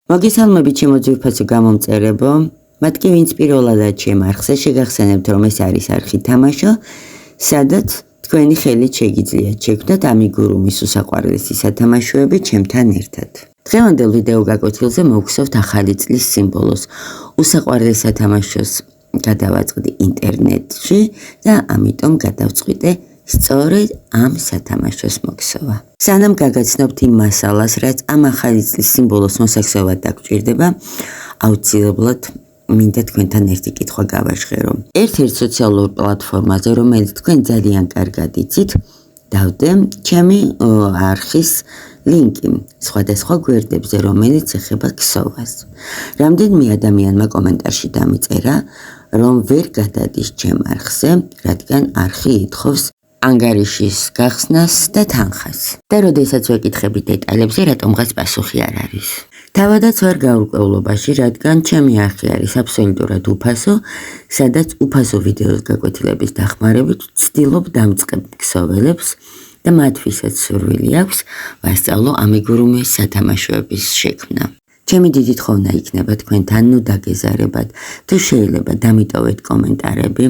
მოგესალმებით ჩემო ძვირფასო გამომწერებო, მათ კი ვინც პირველადად შემარხზე შეგახსენებთ, რომ ეს არის არხი თამაშო, სადაც თქვენი ხელით შეგიძლიათ შექმნათ ამიგურუმის უსაყვარლესი სათამაშოები ჩემთან ერთად. დღევანდელ ვიდეო გაკვეთილზე მოვხსოვთ ახალი წლის სიმბოლოს. უსაყვარლეს სათამაშოს გადავაწყდი ინტერნეტში და ამიტომ გადავწყვიტე სწორედ ამ სათამაშოს მოხსოვა. სანამ გაგაცნობთ იმ მასალას, რაც ამ ახალი წლის სიმბოლოს მოსახსოვად დაგჭირდება, აუცილებლად მინდა თქვენთან ერთი კითხვა გავაჟღერო. ერთ-ერთ სოციალურ პლატფორმაზე, რომელიც თქვენ ძალიან კარგად იცით, დავდე ჩემი არხის ლინკი სხვადასხვა გვერდებზე, რომელიც ეხება ქსოვას. რამდენიმე ადამიანმა კომენტარში დამიწერა, რომ ვერ გადადის ჩემ არხზე, რადგან არხი ითხოვს ანგარიშის გახსნას და თანხას. და როდესაც ვეკითხები დეტალებზე, რატომღაც პასუხი არ არის. თავადაც ვარ გაურკვევლობაში, რადგან ჩემი არხი არის აბსოლუტურად უფასო, სადაც უფასო ვიდეოს გაკვეთილების დახმარებით ვცდილობ დამწყებ ქსოველებს და მათთვისაც სურვილი აქვს ვასწავლო ამიგურუმის სათამაშოების შექმნა. ჩემი დიდი თხოვნა იქნება თქვენთან, ნუ დაგეზარებათ, თუ შეიძლება დამიტოვეთ კომენტარები,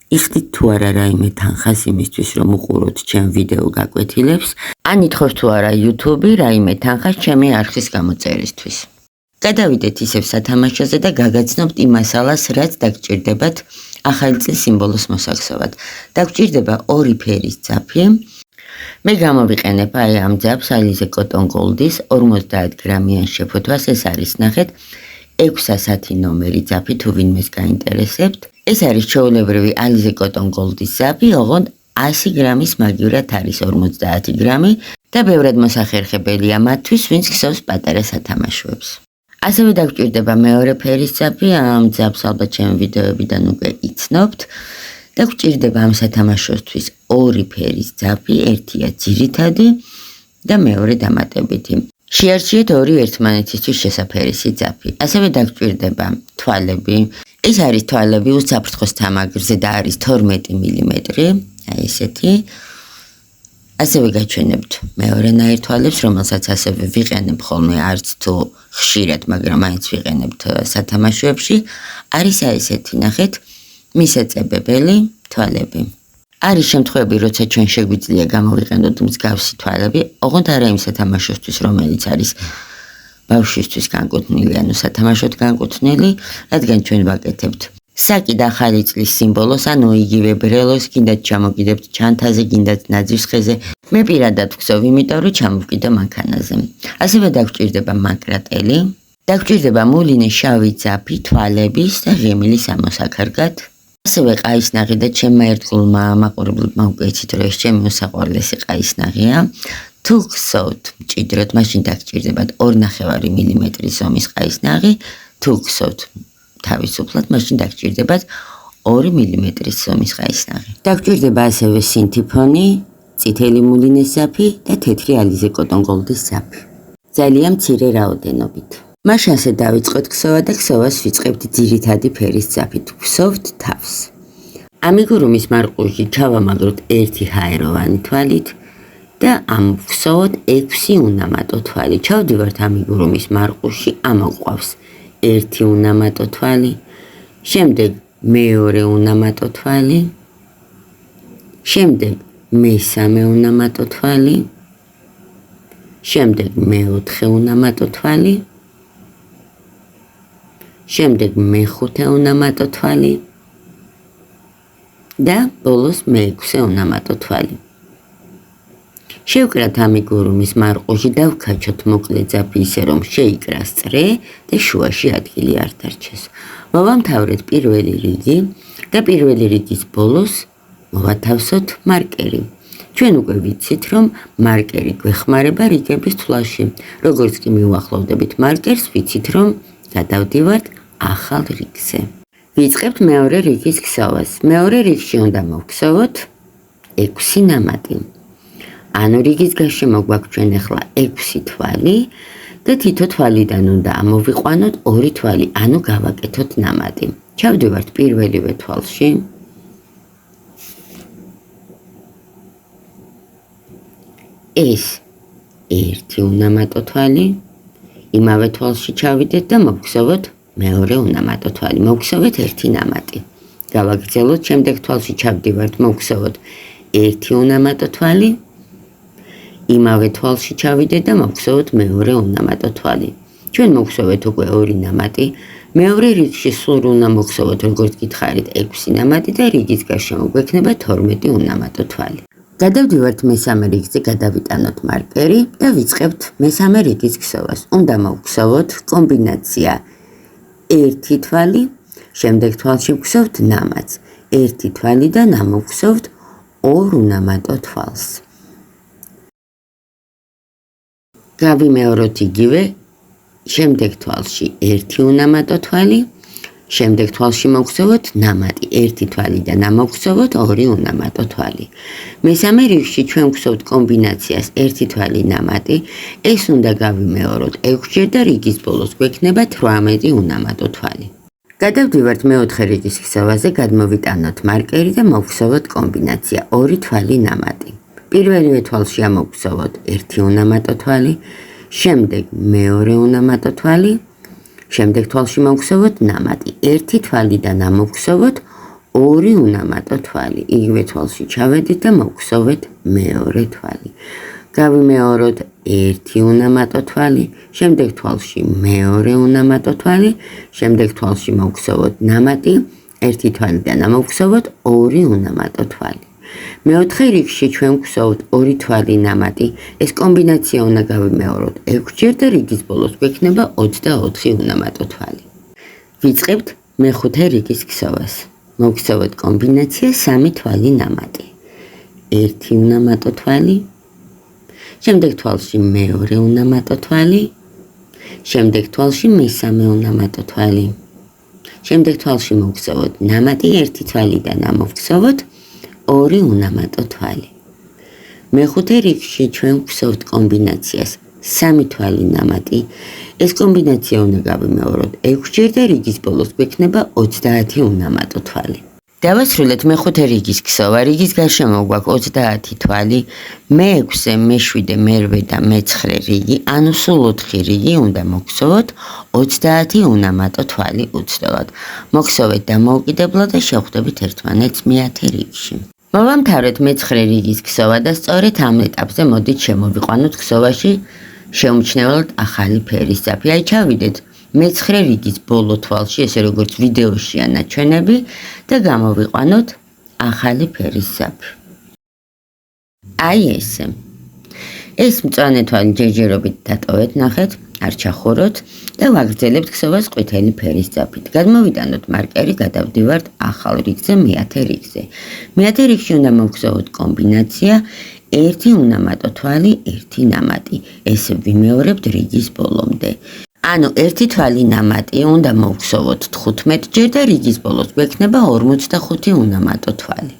იხდით თუ არა რაიმე თანხას იმისთვის, რომ უყუროთ ჩემ ვიდეო გაკვეთილებს, ან ითხოვთ თუ არა YouTube რაიმე თანხას ჩემი არხის გამოწერისთვის. გადავიდეთ ისევ სათამაშოზე და გაგაცნობთ იმ მასალას, რაც დაგჭირდებათ ახალი წლის სიმბოლოს მოსახსოვად. დაგჭირდება 2 ფერის ძაფი. მე გამოვიყენებ აი ამ ძაფს Alize Cotton Gold-ის 50 გრამიან შეფუთვას, ეს არის ნახეთ 610 ნომერი ძაფი, თუ ვინმეს გაინტერესებთ. ეს არის ჩვეულებრივი Alize Cotton Gold-ის ძაფი, ოღონდ 100 გრამის მაგივრად არის 50 გრამი და ბევრად მოსახერხებელია მათთვის, ვინც ქსოვს პატარა სათამაშოებს. ასევე დაგჭირდება მეორე ფერის ძაფი, ამ ძაფს ალბათ ჩემი ვიდეოებიდან უკვე იცნობთ. დაგჭირდება ამ სათამაშოსთვის 2 ფერის ძაფი, ერთია ძირითადი და მეორე დამატებითი. შეარჩიეთ 2 ერთმანეთისთვის შესაფერისი ძაფი. ასევე დაგჭირდება თვალები. ეს არის თვალები უსაფრთხოს თამაგრზე და არის 12 მმ, აი ესეთი. ასევე გაჩვენებთ მეორენაირ თვალებს, რომელსაც ასევე ვიყენებ ხოლმე არც თუ ხშირად, მაგრამ მაინც ვიყენებთ სათამაშოებში. არის აი ესეთი, ნახეთ, მისაწებებელი თვალები. არის შემთხვევები, როცა ჩვენ შეგვიძლია გამოვიყენოთ მსგავსი თვალები, ოღონდ არა იმ სათამაშოსთვის, რომელიც არის ბავშვისთვის განკუთვნილი, ანუ სათამაშოდ განკუთვნილი, რადგან ჩვენ ვაკეთებთ საკი და ახალი წლის სიმბოლოს, ანუ იგივე ბრელოს, გინდათ ჩამოგიდებთ ჩანთაზე, გინდათ ნაძვის ხეზე. მე პირადად ვხსოვ, იმიტომ რომ ჩამოვკიდო მანქანაზე. ასევე დაგჭირდება მაკრატელი, დაგჭირდება მულინე შავი ძაფი, თვალების და ღემილის ამოსაქარგად. ასევე ყაისნაღი და ჩემმა ერთგულმა მაყურებლებმა უკვე იცით, რომ ეს ჩემი უსაყვარლესი ყაისნაღია. თუ გსოვთ მჭიდროდ, მაშინ დაგჭირდებათ 2.5 მმ ზომის ყაისნაღი, თუ გსოვთ თავისუფლად, მაშინ დაგჭირდებათ 2 მმ ზომის ყაისნაღი. დაგჭირდება ასევე სინთიფონი, წითელი მულინეს ძაფი და თეთრი Alize Cotton Gold-ის ძაფი. ძალიან მცირე რაოდენობით. მაშინ ასე დავიწყოთ ქსოვა და ქსოვას ვიწყებთ ძირითადი ფერის ძაფით. ვქსოვთ თავს. ამიგურუმის მარყურში ჩავამაგროთ 1 ჰაეროვანი თვალით და ვქსოვოთ 6 უნამატო თვალი. ჩავდივართ ამიგურუმის მარყურში, ამოყვავს 1 უნამატო თვალი, შემდეგ მეორე უნამატო თვალი, შემდეგ მესამე უნამატო თვალი, შემდეგ მეოთხე უნამატო თვალი, შემდეგ მეხუთე უნამატო თვალი და ბოლოს მე-6 უნამატო თვალი. შევკრათ ამიგურუმის მარყურში და ვქაჩოთ მოკლე ძაფი ისე, რომ შეიკრას წრე და შუაში ადგილი არ დარჩეს. მოვამთავრეთ პირველი რიგი და პირველი რიგის ბოლოს მოვათავსოთ მარკერი. ჩვენ უკვე ვიცით, რომ მარკერი გვეხმარება რიგების თვლაში. როგორც კი მიუახლოვდებით მარკერს, ვიცით, რომ გადავდივართ ახალ რიგზე. ვიწყებთ მეორე რიგის ქსოვას. მეორე რიგში უნდა მოვქსოვოთ 6 ნამატი. ანუ რიგის გარშემო გვაქვს ჩვენ ახლა 6 თვალი და თითო თვალიდან უნდა ამოვიყვანოთ 2 თვალი, ანუ გავაკეთოთ ნამატი. ჩავდივართ პირველივე თვალში. ეს 1 უნამატო თვალი, იმავე თვალში ჩავიდეთ და მოვგზავნოთ მეორე უნამატო თვალი. მოვგზავნოთ ერთი ნამატი. გავაგრძელოთ, შემდეგ თვალში ჩავდივართ, მოვგზავნოთ ერთი უნამატო თვალი. იმავე თვალში ჩავიდეთ და მოვგზავნოთ მეორე უნამატო თვალი. ჩვენ მოვგზავნეთ უკვე ორი ნამატი. მეორე რიგში სულ უნდა მოვგზავნოთ, როგორც გითხარით, 6 ნამატი და რიგის გარშემო გვექნება 12 უნამატო თვალი. გადავდივართ მესამე რიგზე, გადავიტანოთ მარკერი და ვიწყებთ მესამე რიგის ქსოვას. უნდა მოვგზავნოთ კომბინაცია 1 თვალი, შემდეგ თვალში ვგზავნთ ნამატს. 1 თვალი და მოვგზავნთ 2 უნამატო თვალს. გავიმეოროთ იგივე, შემდეგ თვალში 1 უნამატო თვალი, შემდეგ თვალში მოვგზავნოთ ნამატი 1 თვალი და მოვგზავნოთ 2 უნამატო თვალი. მესამე რიგში ჩვენ ვგზავნთ კომბინაციას 1 თვალი ნამატი, ეს უნდა გავიმეოროთ 6-ჯერ და რიგის ბოლოს გვექნება 18 უნამატო თვალი. გადავდივართ მეოთხე რიგის ქსოვაზე, გადმოვიტანოთ მარკერი და მოვგზავნოთ კომბინაცია 2 თვალი ნამატი. პირველივე თვალში ამოვგზავნოთ 1 უნამატო თვალი, შემდეგ მეორე უნამატო თვალი, შემდეგ თვალში მოვგზავნოთ ნამატი 1 თვალი და მოვგზავნოთ 2 უნამატო თვალი. იგივე თვალში ჩავედით და მოვგზავნოთ მეორე თვალი. გავიმეოროთ 1 უნამატო თვალი, შემდეგ თვალში მეორე უნამატო თვალი, შემდეგ თვალში მოვგზავნოთ ნამატი 1 თვალი და მოვგზავნოთ 2 უნამატო თვალი. მეოთხე რიგში ჩვენ ვგზავნთ 2 თვალი ნამატი, ეს კომბინაცია უნდა გავიმეოროთ 6-ჯერ და რიგის ბოლოს გვექნება 24 უნამატო თვალი. ვიწყებთ მეხუთე რიგის ქსოვას. მოვგზავნოთ კომბინაცია 3 თვალი ნამატი. 1 უნამატო თვალი, შემდეგ თვალში მეორე უნამატო თვალი, შემდეგ თვალში მესამე უნამატო თვალი. შემდეგ თვალში მოვგზავნოთ ნამატი 1 თვალი და მოვგზავნოთ 2 უნამატო თვალი. მეხუთე რიგში ჩვენ ვგზავნთ კომბინაციას 3 თვალი ნამატი. ეს კომბინაცია უნდა გავიმეოროთ 6-ჯერ და რიგის ბოლოს გვექნება 30 უნამატო თვალი. დავასრულეთ მეხუთე რიგის ქსოვა. რიგის გარშემო გვაქვს 30 თვალი. მე-6-ე, მე-7-ე, მე-8 და მე-9 რიგი, ანუ სულ 4 რიგი უნდა მოგგზავნოთ 30 უნამატო თვალი უცდელად. მოგგზავნეთ დამოუკიდებლად და შევხვდებით ერთმანეთს მე-10 რიგში. მოვამთავრეთ მე-9 რიგის ქსოვა და სწორედ ამ ეტაპზე მოდით შემოვიყვანოთ ქსოვაში შეუმჩნევლად ახალი ფერის ძაფი. აი ჩავიდეთ მე-9 რიგის ბოლო თვალში, ესე როგორც ვიდეოშია ნაჩვენები და გამოვიყვანოთ ახალი ფერის ძაფი. აი ესე. ეს მწვანე თვალი ჯერჯერობით დატოვეთ, ნახეთ, არ ჩახუროთ და ვაგრძელებთ ქსოვას ყვითელი ფერის ძაფით. გადმოვიტანოთ მარკერი, გადავდივართ ახალ რიგზე, მე-10 რიგზე. მე-10 რიგში უნდა მოვგზავნოთ კომბინაცია 1 უნამატო თვალი, 1 ნამატი. ესე ვიმეორებთ რიგის ბოლომდე. ანუ 1 თვალი ნამატი უნდა მოვგზავნოთ 15-ჯერ და რიგის ბოლოს გვექნება 45 უნამატო თვალი.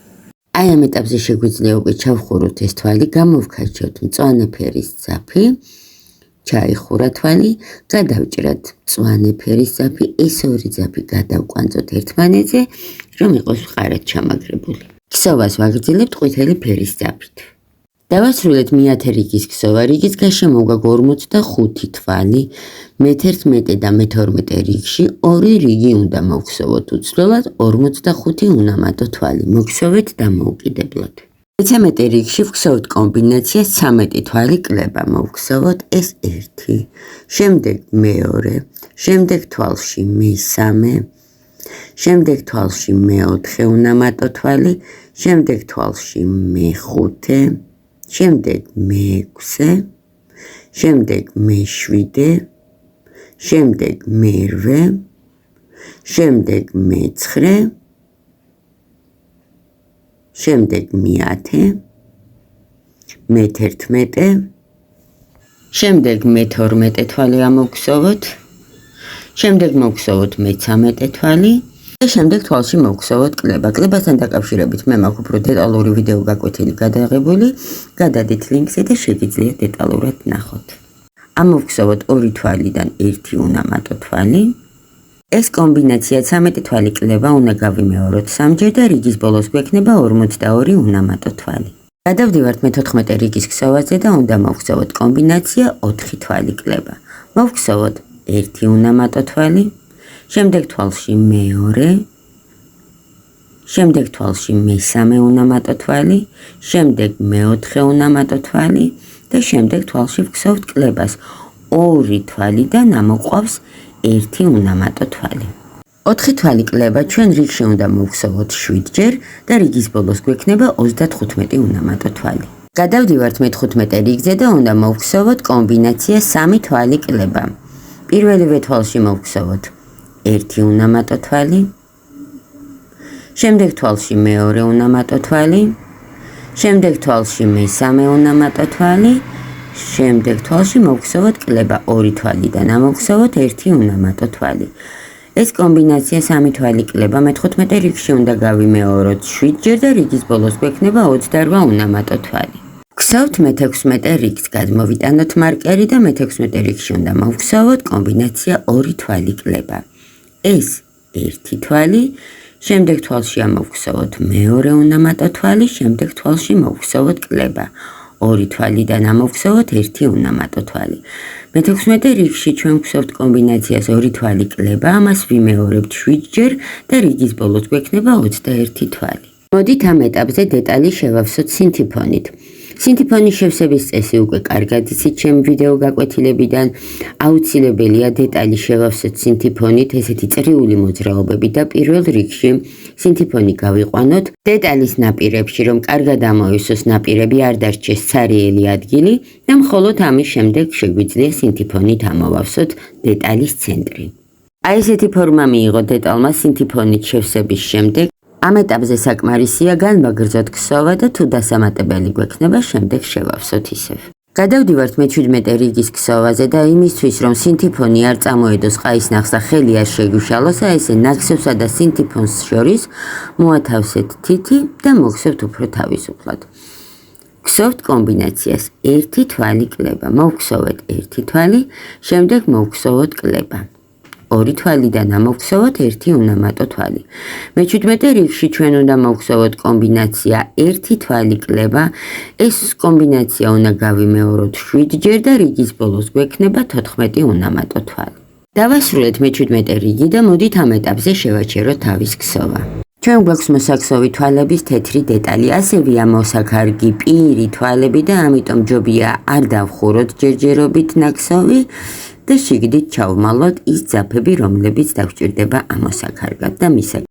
აი ამ ეტაპზე შეგვიძლია უკვე ჩავხუროთ ეს თვალი, გამოვქაჩოთ მწვანე ფერის ძაფი, ჩაიხურა თვალი, გადავჭრათ მწვანე ფერის ძაფი, ეს ორი ძაფი გადავკვანძოთ ერთმანეთზე, რომ იყოს ვყარად ჩამაგრებული. ქსოვას ვაგრძელებთ ყვითელი ფერის ძაფით. დავასრულეთ მე-10 რიგის ქსოვა. რიგის გარშემო გვაქვს 45 თვალი. მე-11 და მე-12 რიგში 2 რიგი უნდა მოვგზავნოთ უცვლელად 45 უნამატო თვალი. მოგგზავნეთ დამოუკიდებლად. მე-13 რიგში ვგზავნთ კომბინაციას 13 თვალი კლება. მოვგზავნოთ ეს 1, შემდეგ მე-2, შემდეგ თვალში მე-3, შემდეგ თვალში მე-4 უნამატო თვალი, შემდეგ თვალში მე-5, შემდეგ მე-6, შემდეგ მე-7, შემდეგ მე-8, შემდეგ მე-9, შემდეგ მე-10, მე-11, შემდეგ მე-12 თვალი ამოვგზავნოთ, შემდეგ მოვგზავნოთ მე-13 თვალი და შემდეგ თვალში მოვგზავნოთ კლება. კლებასთან დაკავშირებით მე მაქვს უფრო დეტალური ვიდეო გაკვეთილი გადაღებული, გადადით ლინკზე და შეგიძლიათ დეტალურად ნახოთ. ამოვგზავნოთ 2 თვალიდან 1 უნამატო თვალი. ეს კომბინაცია 13 თვალი კლება უნდა გავიმეოროთ 3-ჯერ და რიგის ბოლოს გვექნება 42 უნამატო თვალი. გადავდივართ მე-14 რიგის ქსოვაზე და უნდა მოვგზავნოთ კომბინაცია 4 თვალი კლება. მოვხსოვოთ 1 უნამატო თვალი, შემდეგ თვალში მეორე, შემდეგ თვალში მესამე უნამატო თვალი, შემდეგ მეოთხე უნამატო თვალი და შემდეგ თვალში ვხსოვთ კლებას 2 თვალიდან ამოყვავს 1 უნამატო თვალი. 4 თვალი კლება ჩვენ რიგში უნდა მოვხსოვოთ 7 ჯერ და რიგის ბოლოს გვექნება 35 უნამატო თვალი. გადავდივართ მე-15 რიგზე და უნდა მოვხსოვოთ კომბინაცია 3 თვალი კლება. პირველივე თვალში მოვხსოვოთ 1 უნამატო თვალი, შემდეგ თვალში მეორე უნამატო თვალი, შემდეგ თვალში მესამე უნამატო თვალი, შემდეგ თვალში მოვხსოვოთ კლება 2 თვალიდან ამოვხსოვოთ 1 უნამატო თვალი. ეს კომბინაცია 3 თვალი კლება მე-15 რიგში უნდა გავიმეოროთ 7 ჯერ და რიგის ბოლოს გვექნება 28 უნამატო თვალი. ვხსოვთ მე-16 რიგს გადმოვიტანოთ მარკერი და მე-16 რიგში უნდა მოვხსოვოთ კომბინაცია 2 თვალი კლება. ეს 1 თვალი, შემდეგ თვალში ამოვხსოვოთ მეორე უნამატო თვალი, შემდეგ თვალში მოვხსოვოთ კლება 2 თვალიდან ამოვხსოვოთ 1 უნამატო თვალი. მე-16 რიგში ჩვენ ვხსოვთ კომბინაციას 2 თვალი კლება, ამას ვიმეორებთ 7 ჯერ და რიგის ბოლოს გვექნება 21 თვალი. მოდით ამ ეტაპზე დეტალი შევავსოთ სინთიფონით. სინთიფონის შევსების წესი უკვე კარგად იცით ჩემი ვიდეო გაკვეთილებიდან. აუცილებელია დეტალი შევავსოთ სინთიფონით, ესეთი წრიული მოძრაობები და პირველ რიგში სინთიფონი გავიყვანოთ დეტალის ნაპირებში, რომ კარგად ამოივსოს ნაპირები, არ დარჩეს ცარიელი ადგილი და მხოლოდ ამის შემდეგ შეგვიძლია სინთიფონით ამოვავსოთ დეტალის ცენტრი. აი ესეთი ფორმა მიიღო დეტალმა სინთიფონით შევსების შემდეგ. ამ ეტაპზე საკმარისია განვაგრძოთ ქსოვა და თუ დასამატებელი გვექნება შემდეგ შევავსოთ ისევ. გადავდივართ მე-17 რიგის ქსოვაზე და იმისთვის რომ სინთიფონი არ წამოედოს ყაისნახს და ხელი არ შეგვიშალოს, ესე ნაქსევსა და სინთიფონს შორის მოათავსეთ თითი და მოვხსოვთ უფრო თავისუფლად. ვხსოვთ კომბინაციას 1 თვალი კლება, მოვხსოვეთ 1 თვალი, შემდეგ მოვხსოვოთ კლება. 2 თვალიდან ამოვხსოვოთ 1 უნამატო თვალი. მე-17 რიგში ჩვენ უნდა მოვხსოვოთ კომბინაცია 1 თვალი კლება. ეს კომბინაცია უნდა გავიმეოროთ 7 ჯერ და რიგის ბოლოს გვექნება 14 უნამატო თვალი. დავასრულეთ მე-17 რიგი და მოდით ამ ეტაპზე შევაჩეროთ თავის ქსოვა. ჩვენ გვაქვს მოსაქსოვი თვალების თეთრი დეტალი, ასევია მოსაქარგი პირი თვალები და ამიტომ ჯობია არ დავხუროთ ჯერჯერობით ნაქსოვი და შიგდით ჩავმალოთ ის ძაფები, რომლებიც დაგვჭირდება ამოსაქარგად და მისაგან.